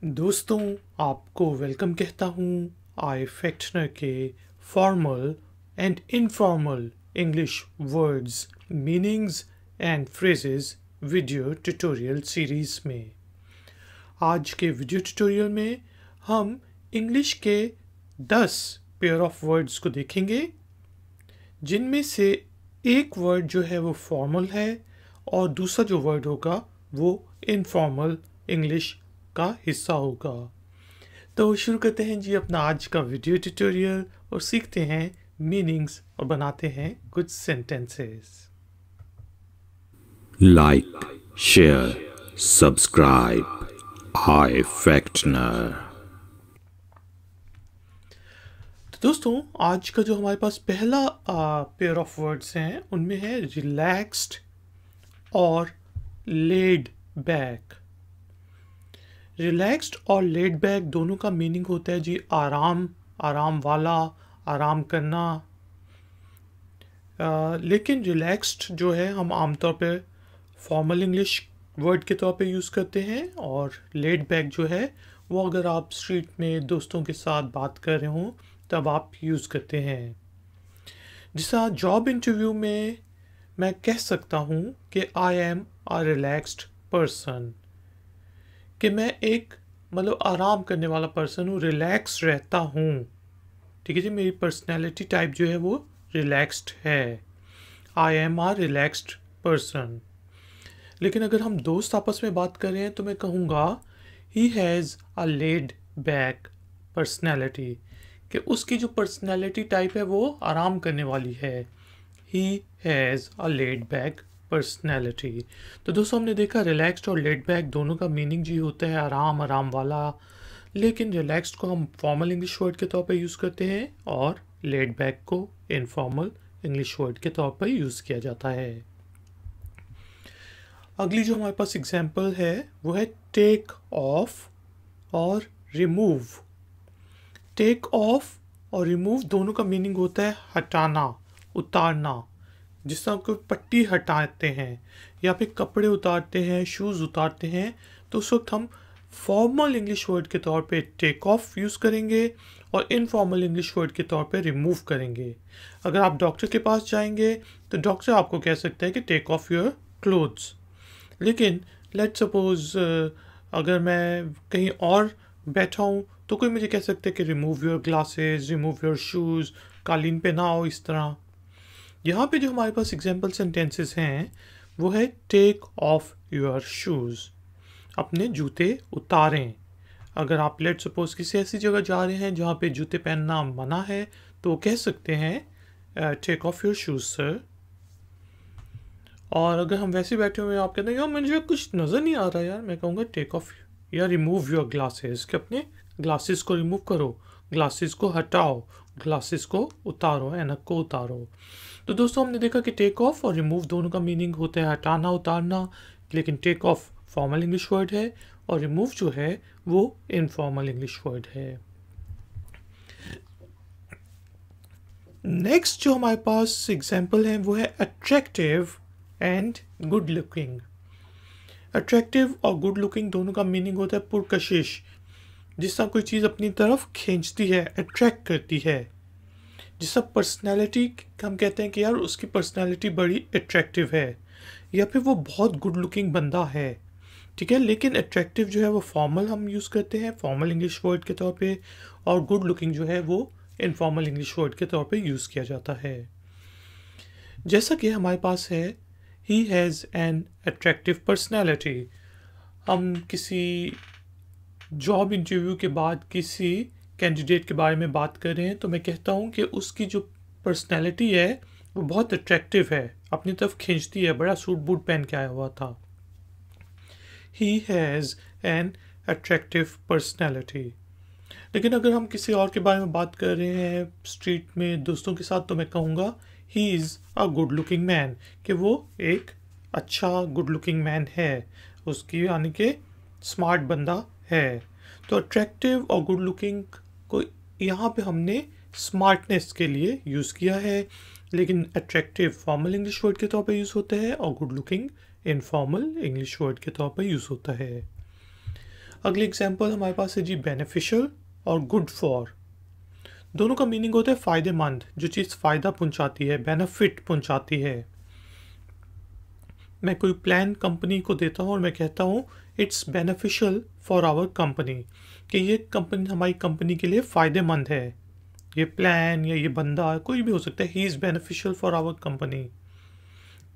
दोस्तों, आपको वेलकम कहता हूँ आई फैक्टनर के formal and informal English words, meanings and phrases video tutorial series में। आज के वीडियो ट्यूटोरियल में हम इंग्लिश के 10 पेयर ऑफ वर्ड्स को देखेंगे, जिनमें से एक वर्ड जो है वो फॉर्मल है और दूसरा जो वर्ड होगा वो इनफॉर्मल इंग्लिश का हिस्सा होगा। तो शुरू करते हैं जी अपना आज का वीडियो ट्यूटोरियल और सीखते हैं मीनिंग्स और बनाते हैं कुछ sentences. Like, share, subscribe. iFactner. तो दोस्तों, आज का जो हमारे पास पहला पेयर ऑफ वर्ड्स हैं उनमें है रिलैक्स्ड और लेड बैक। रिलैक्स्ड और लेड बैक दोनों का मीनिंग होता है जी आराम, आराम वाला, आराम करना। लेकिन रिलैक्स्ड जो है हम आमतौर पे फॉर्मल इंग्लिश वर्ड के तौर पे यूज़ करते हैं, और लेड बैक जो है वो अगर आप स्ट्रीट में दोस्तों के साथ बात कर रहे हों तब आप यूज़ करते हैं। जैसा जॉब इंटरव्यू में मैं कह सकता हूँ कि I am a relaxed person, कि मैं एक आराम करने वाला पर्सन हूँ, रिलैक्स रहता हूँ। ठीक है जी, मेरी पर्सनैलिटी टाइप जो है वो रिलैक्स्ड है। I am a relaxed person. लेकिन अगर हम दोस्त आपस में बात कर रहे हैं तो मैं कहूँगा he has a laid back personality, कि उसकी जो पर्सनैलिटी टाइप है वो आराम करने वाली है। He has a laid back personality. तो दोस्तों, हमने देखा रिलैक्स्ड और लेड बैक दोनों का मीनिंग जी होता है आराम, आराम वाला। लेकिन रिलैक्स्ड को हम फॉर्मल इंग्लिश वर्ड के तौर पर यूज़ करते हैं और लेड बैक को इनफॉर्मल इंग्लिश वर्ड के तौर पर यूज़ किया जाता है। अगली जो हमारे पास एग्जाम्पल है वो है टेक ऑफ और रिमूव। टेक ऑफ और रिमूव दोनों का मीनिंग होता है हटाना, उतारना। जिस तरह कोई पट्टी हटाते हैं या फिर कपड़े उतारते हैं, शूज़ उतारते हैं, तो उस वक्त हम फॉर्मल इंग्लिश वर्ड के तौर पे टेक ऑफ यूज़ करेंगे और इनफॉर्मल इंग्लिश वर्ड के तौर पे रिमूव करेंगे। अगर आप डॉक्टर के पास जाएंगे तो डॉक्टर आपको कह सकता है कि टेक ऑफ योर क्लोथ्स। लेकिन लेट्स सपोज अगर मैं कहीं और बैठा हूँ तो कोई मुझे कह सकता है कि remove your glasses, remove your shoes, कालीन पे ना आओ, इस तरह। यहाँ पे जो हमारे पास एग्जाम्पल सेंटेंसेस हैं वो है टेक ऑफ योर शूज़, अपने जूते उतारें। अगर आप लेट सपोज किसी ऐसी जगह जा रहे हैं जहाँ पे जूते पहनना मना है तो वो कह सकते हैं take off your shoes sir. और अगर हम वैसे बैठे हुए आप कहते हैं यार मुझे कुछ नज़र नहीं आ रहा यार, मैं कहूँगा टेक ऑफ या रिमूव योर ग्लासेस, कि अपने ग्लासेस को रिमूव करो, ग्लासेस को हटाओ, ग्लासेस को उतारो, ऐनक को उतारो। तो दोस्तों, हमने देखा कि टेक ऑफ और रिमूव दोनों का मीनिंग होता है हटाना, उतारना। लेकिन take off formal English word है और रिमूव जो है वो इनफॉर्मल इंग्लिश वर्ड है। नेक्स्ट जो हमारे पास एग्जाम्पल है वो है attractive and good looking. Attractive और गुड लुकिंग दोनों का मीनिंग होता है पुरकशिश, जिस तरह कोई चीज़ अपनी तरफ खींचती है, अट्रैक्ट करती है। जिस तरह पर्सनैलिटी हम कहते हैं कि यार उसकी पर्सनैलिटी बड़ी अट्रैक्टिव है, या फिर वो बहुत गुड लुकिंग बंदा है। ठीक है, लेकिन अट्रैक्टिव जो है वो फॉर्मल हम यूज़ करते हैं, फॉर्मल इंग्लिश वर्ड के तौर पे, और गुड लुकिंग जो है वो इनफॉर्मल इंग्लिश वर्ड के तौर पे यूज़ किया जाता है। जैसा कि हमारे पास है he has an attractive personality. हम किसी जॉब इंटरव्यू के बाद किसी कैंडिडेट के बारे में बात कर रहे हैं तो मैं कहता हूँ कि उसकी जो पर्सनैलिटी है वो बहुत अट्रैक्टिव है, अपनी तरफ खींचती है, बड़ा सूट बूट पहन के आया हुआ था। He has an attractive personality. लेकिन अगर हम किसी और के बारे में बात कर रहे हैं स्ट्रीट में दोस्तों के साथ तो मैं कहूँगा he is a good looking man, कि वो एक अच्छा गुड लुकिंग मैन है, उसकी यानी कि स्मार्ट बंदा है। तो अट्रैक्टिव और गुड लुकिंग को यहाँ पे हमने स्मार्टनेस के लिए यूज़ किया है, लेकिन अट्रैक्टिव फॉर्मल इंग्लिश वर्ड के तौर पे यूज़ होता है और good looking informal English word के तौर पर यूज़ होता है। अगली एग्जांपल हमारे पास है जी बेनिफिशियल और गुड फॉर। दोनों का मीनिंग होता है फ़ायदेमंद, जो चीज़ फ़ायदा पहुंचाती है, बेनिफिट पहुंचाती है। मैं कोई प्लान कंपनी को देता हूँ और मैं कहता हूँ it's beneficial for our company, कि ये कंपनी हमारी कंपनी के लिए फ़ायदेमंद है। ये प्लान या ये बंदा कोई भी हो सकता है, he is beneficial for our company.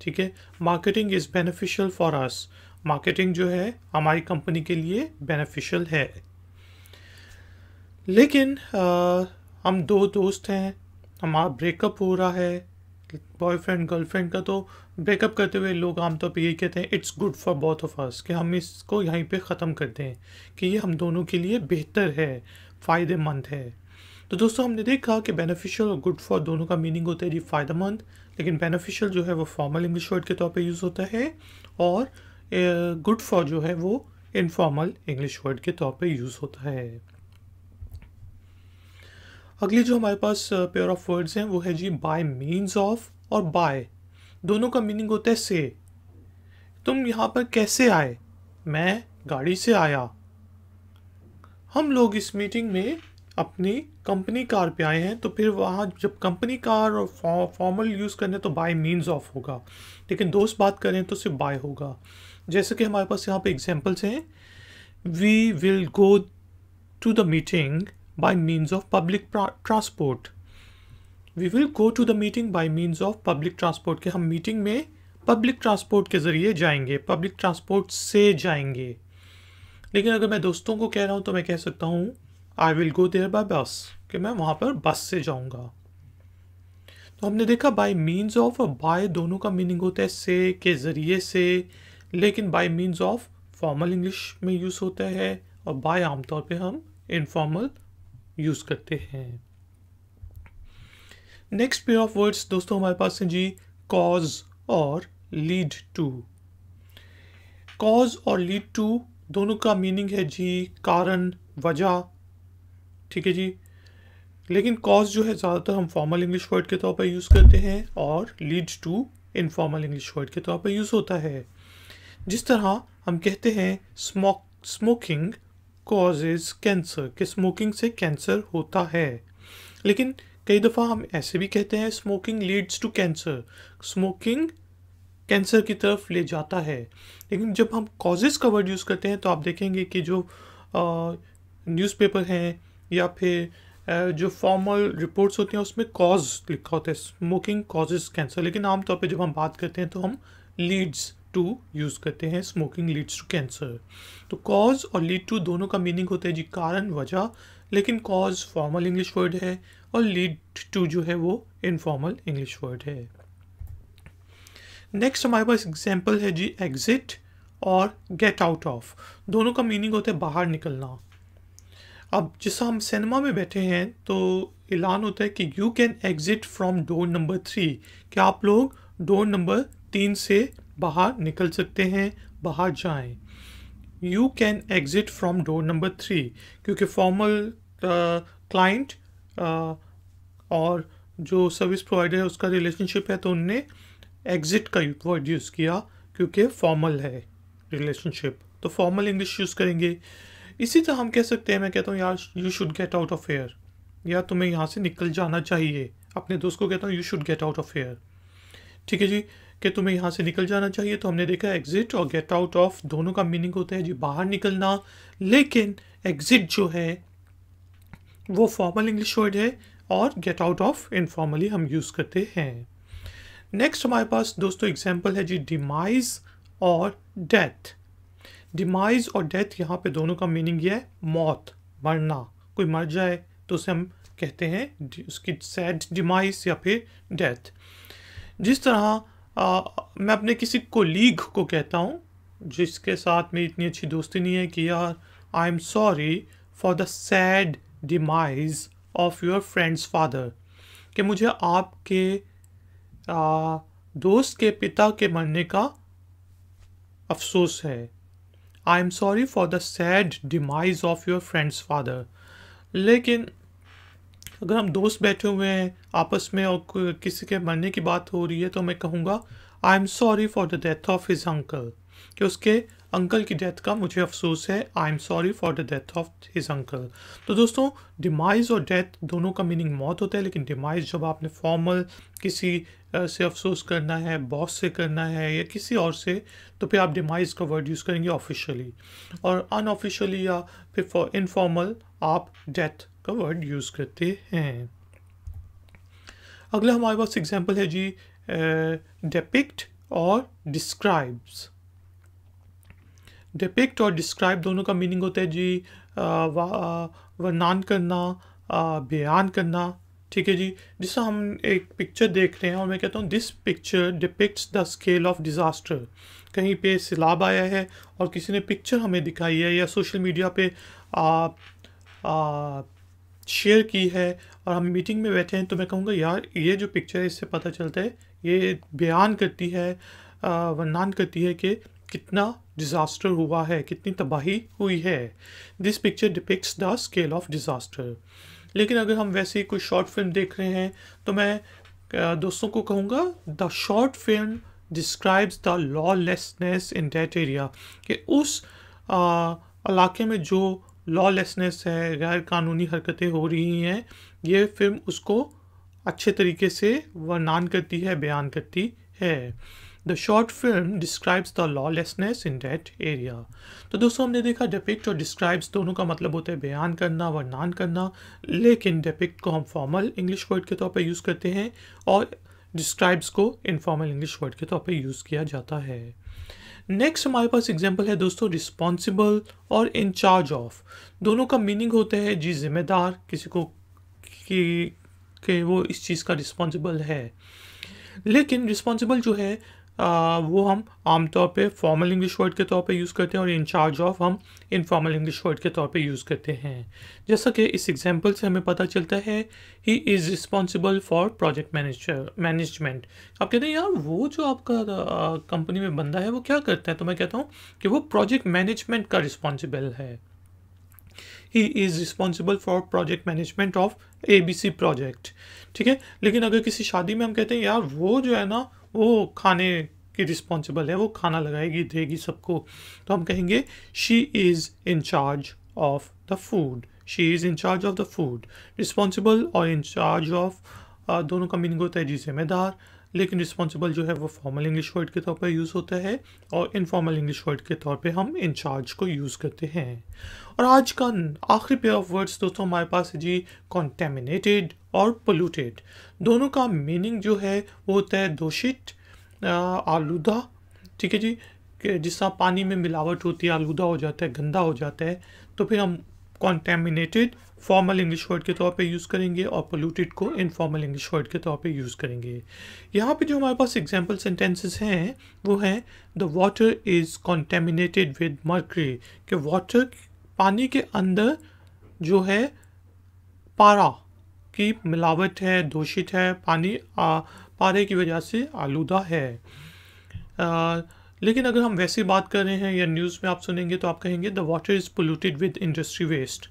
ठीक है। Marketing is beneficial for us. Marketing जो है हमारी कंपनी के लिए बेनिफिशियल है। लेकिन हम दो दोस्त हैं, हमारा ब्रेकअप हो रहा है, बॉयफ्रेंड गर्लफ्रेंड का, तो ब्रेकअप करते हुए लोग आमतौर पे यही कहते हैं it's good for both of us, कि हम इसको यहीं पे ख़त्म कर दें, कि ये हम दोनों के लिए बेहतर है, फ़ायदेमंद है। तो दोस्तों हमने देखा कि बेनिफिशियल और गुड फॉर दोनों का मीनिंग होता है जी फ़ायदेमंद, लेकिन बेनिफिशियल जो है वो फॉर्मल इंग्लिश वर्ड के तौर पे यूज़ होता है, और गुड फॉर जो है वो इनफॉर्मल इंग्लिश वर्ड के तौर पे यूज़ होता है। अगली जो हमारे पास पेयर ऑफ वर्ड्स हैं वो है जी बाय मीन्स ऑफ और बाय। दोनों का मीनिंग होता है से। तुम यहाँ पर कैसे आए? मैं गाड़ी से आया। हम लोग इस मीटिंग में अपनी कंपनी कार पे आए हैं, तो फिर वहाँ जब कंपनी कार और फॉर्मल यूज़ करने तो बाय मीन्स ऑफ होगा, लेकिन दोस्त बात करें तो सिर्फ बाय होगा। जैसे कि हमारे पास यहाँ पे एग्जांपल्स हैं, we will go to the meeting by means of public transport. We will go to the meeting by means of public transport, कि हम मीटिंग में पब्लिक ट्रांसपोर्ट के ज़रिए जाएंगे, पब्लिक ट्रांसपोर्ट से जाएंगे। लेकिन अगर मैं दोस्तों को कह रहा हूँ तो मैं कह सकता हूँ I will go there by bus, कि मैं वहाँ पर बस से जाऊँगा। तो हमने देखा बाय मीन्स ऑफ और बाय दोनों का मीनिंग होता है से, के ज़रिए से, लेकिन bye means of formal English में यूज़ होता है और बाय आमतौर पे हम इनफॉर्मल यूज़ करते हैं। नेक्स्ट पेयर ऑफ वर्ड्स दोस्तों हमारे पास हैं जी कॉज और लीड टू। कॉज और लीड टू दोनों का मीनिंग है जी कारण, वजह। ठीक है जी। लेकिन कॉज जो है ज़्यादातर हम फॉर्मल इंग्लिश वर्ड के तौर पर यूज़ करते हैं और lead to informal English word के तौर पर यूज़ होता है। जिस तरह हम कहते हैं स्मोकिंग कॉजेज कैंसर, कि स्मोकिंग से कैंसर होता है। लेकिन कई दफ़ा हम ऐसे भी कहते हैं smoking leads to cancer, smoking cancer की तरफ ले जाता है। लेकिन जब हम कॉजेज़ का वर्ड यूज़ करते हैं तो आप देखेंगे कि जो न्यूज़पेपर हैं या फिर जो फॉर्मल रिपोर्ट्स होती हैं उसमें कॉज लिखा होता है, स्मोकिंग कॉजेज कैंसर। लेकिन आमतौर पे जब हम बात करते हैं तो हम लीड्स टू यूज़ करते हैं, स्मोकिंग लीड्स टू कैंसर। तो कॉज और लीड टू दोनों का मीनिंग होता है जी कारण, वजह, लेकिन कॉज फॉर्मल इंग्लिश वर्ड है और लीड टू जो है वो इनफॉर्मल इंग्लिश वर्ड है। नेक्स्ट हमारे पास एग्जाम्पल है जी एग्जिट और गेट आउट ऑफ। दोनों का मीनिंग होता है बाहर निकलना। अब जैसा हम सिनेमा में बैठे हैं तो ऐलान होता है कि you can exit from door number 3, कि आप लोग डोर नंबर 3 से बाहर निकल सकते हैं, बाहर जाएं। You can exit from door number 3, क्योंकि फॉर्मल क्लाइंट और जो सर्विस प्रोवाइडर है उसका रिलेशनशिप है, तो उनने एग्जिट का वर्ड यूज़ किया क्योंकि फॉर्मल है रिलेशनशिप, तो फॉर्मल इंग्लिश यूज़ करेंगे। इसी तरह हम कह सकते हैं, मैं कहता हूँ यार you should get out of here, या तुम्हें यहाँ से निकल जाना चाहिए। अपने दोस्त को कहता हूँ you should get out of here. ठीक है जी, कि तुम्हें यहाँ से निकल जाना चाहिए। तो हमने देखा एग्जिट और गेट आउट ऑफ दोनों का मीनिंग होता है जी बाहर निकलना, लेकिन एग्जिट जो है वो फॉर्मल इंग्लिश वर्ड है और गेट आउट ऑफ इनफॉर्मली हम यूज़ करते हैं। नेक्स्ट हमारे पास दोस्तों एग्जाम्पल है जी डिमाइज और डेथ। डिमाइज और डेथ यहाँ पे दोनों का मीनिंग ये है मौत, मरना। कोई मर जाए तो उसे हम कहते हैं उसकी सैड डिमाइज या फिर डेथ। जिस तरह मैं अपने किसी कोलीग को कहता हूँ जिसके साथ मेरी इतनी अच्छी दोस्ती नहीं है कि यार I am sorry for the sad demise of your friends father, कि मुझे आपके दोस्त के पिता के मरने का अफसोस है। I am sorry for the sad demise of your friends father. लेकिन अगर हम दोस्त बैठे हुए हैं आपस में और किसी के मरने की बात हो रही है तो मैं कहूँगा I am sorry for the death of his uncle, कि उसके अंकल की डेथ का मुझे अफसोस है, I am sorry for the death of his uncle. तो दोस्तों डिमाइज और डेथ दोनों का मीनिंग मौत होता है, लेकिन डिमाइज जब आपने फॉर्मल किसी से अफसोस करना है, बॉस से करना है या किसी और से, तो फिर आप डिमाइज का वर्ड यूज़ करेंगे ऑफिशियली, और अनऑफिशियली या फिर फॉर इनफॉर्मल आप डेथ का वर्ड यूज़ करते हैं। अगला हमारे पास एग्जाम्पल है जी डिपिक्ट और डिस्क्राइब्स। डिपिक्ट और डिस्क्राइब दोनों का मीनिंग होता है जी वर्णन करना, बयान करना, ठीक है जी। जिससे हम एक पिक्चर देख रहे हैं और मैं कहता हूँ this picture depicts the scale of disaster. कहीं पे सैलाब आया है और किसी ने पिक्चर हमें दिखाई है या सोशल मीडिया पे शेयर की है और हम मीटिंग में बैठे हैं, तो मैं कहूँगा यार ये जो पिक्चर है इससे पता चलता है, ये बयान करती है, वर्णन करती है कि कितना डिज़ास्टर हुआ है, कितनी तबाही हुई है। This picture depicts the scale of disaster. लेकिन अगर हम वैसे ही कोई शॉर्ट फिल्म देख रहे हैं तो मैं दोस्तों को कहूँगा the short film describes the lawlessness in that area, कि उस इलाके में जो लॉलेसनेस है, गैर कानूनी हरकतें हो रही हैं, ये फिल्म उसको अच्छे तरीके से वर्णन करती है, बयान करती है। The short film describes the lawlessness in that area. तो दोस्तों हमने देखा डिपिक्ट और डिस्क्राइब्स दोनों का मतलब होता है बयान करना, वर्णन करना, लेकिन डिपिक्ट को हम फॉर्मल इंग्लिश वर्ड के तौर पर यूज़ करते हैं और डिस्क्राइब्स को इनफॉर्मल इंग्लिश वर्ड के तौर पर यूज़ किया जाता है। नेक्स्ट हमारे पास एग्जाम्पल है दोस्तों रिस्पॉन्सिबल और इन चार्ज ऑफ। दोनों का मीनिंग होता है जी जिम्मेदार, किसी को कि वो इस चीज़ का रिस्पॉन्सिबल है। लेकिन रिस्पॉन्सिबल जो है वो हम आमतौर पे फॉर्मल इंग्लिश वर्ड के तौर पे यूज़ करते हैं और इन चार्ज ऑफ हम इनफॉर्मल इंग्लिश वर्ड के तौर पे यूज़ करते हैं। जैसा कि इस एग्जांपल से हमें पता चलता है he is responsible for project management. आप कहते हैं यार वो जो आपका कंपनी में बंदा है वो क्या करता है, तो मैं कहता हूँ कि वो प्रोजेक्ट मैनेजमेंट का रिस्पॉन्सिबल है। He is responsible for project management of ABC project, ठीक है। लेकिन अगर किसी शादी में हम कहते हैं यार वो जो है ना वो खाने की रिस्पॉन्सिबल है, वो खाना लगाएगी, देगी सबको, तो हम कहेंगे she is in charge of the food. She is in charge of the food. Responsible और इन चार्ज ऑफ दोनों का मीनिंग होता है जी जिम्मेदार, लेकिन रिस्पॉन्सिबल जो है वो फॉर्मल इंग्लिश वर्ड के तौर पर यूज़ होता है और इनफॉर्मल इंग्लिश वर्ड के तौर पे हम इन चार्ज को यूज़ करते हैं। और आज का आखिरी पेयर ऑफ वर्ड्स दोस्तों हमारे पास है जी कॉन्टेमिनेटेड और पोल्यूटेड। दोनों का मीनिंग जो है वो होता है दूषित, आलूदा, ठीक है जी। जिस तरह पानी में मिलावट होती है, आलूदा हो जाता है, गंदा हो जाता है, तो फिर हम कॉन्टेमिनेटेड फॉर्मल इंग्लिश वर्ड के तौर पे यूज़ करेंगे और पोल्यूटेड को इनफॉर्मल इंग्लिश वर्ड के तौर पे यूज़ करेंगे। यहाँ पे जो हमारे पास एग्जांपल सेंटेंसेस हैं वो हैं the water is contaminated with mercury, कि वाटर पानी के अंदर जो है पारा की मिलावट है, दूषित है, पानी पारे की वजह से आलूदा है। लेकिन अगर हम वैसे बात कर रहे हैं या न्यूज़ में आप सुनेंगे तो आप कहेंगे the water is polluted with industry waste,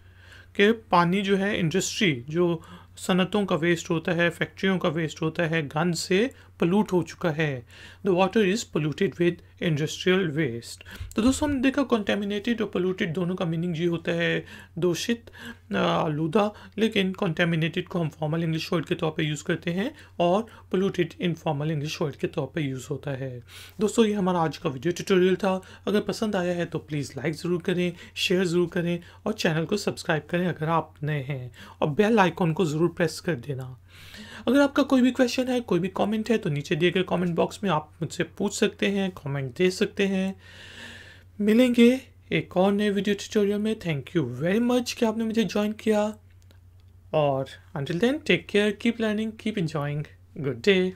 कि पानी जो है इंडस्ट्री, जो सनतों का वेस्ट होता है, फैक्ट्रियों का वेस्ट होता है, गंद से पोल्यूट हो चुका है। The water is polluted with industrial waste. तो दोस्तों हमने देखा कॉन्टेमिनेटेड और पोल्यूटेड दोनों का मीनिंग जी होता है दूषित, आलूदा, लेकिन कॉन्टेमिनेटेड को हम फॉर्मल इंग्लिश वर्ड के तौर पे यूज़ करते हैं और पोल्यूटेड इनफॉर्मल इंग्लिश वर्ड के तौर पे यूज़ होता है। दोस्तों ये हमारा आज का वीडियो ट्यूटोरियल था। अगर पसंद आया है तो प्लीज़ लाइक ज़रूर करें, शेयर ज़रूर करें और चैनल को सब्सक्राइब करें अगर आप नए हैं, और बेल आइकॉन को ज़रूर प्रेस कर देना। अगर आपका कोई भी क्वेश्चन है, कोई भी कमेंट है, तो नीचे दिए गए कमेंट बॉक्स में आप मुझसे पूछ सकते हैं, कमेंट दे सकते हैं। मिलेंगे एक और नए वीडियो ट्यूटोरियल में। थैंक यू वेरी मच कि आपने मुझे ज्वाइन किया, और until then take care, keep learning, keep enjoying. Good day.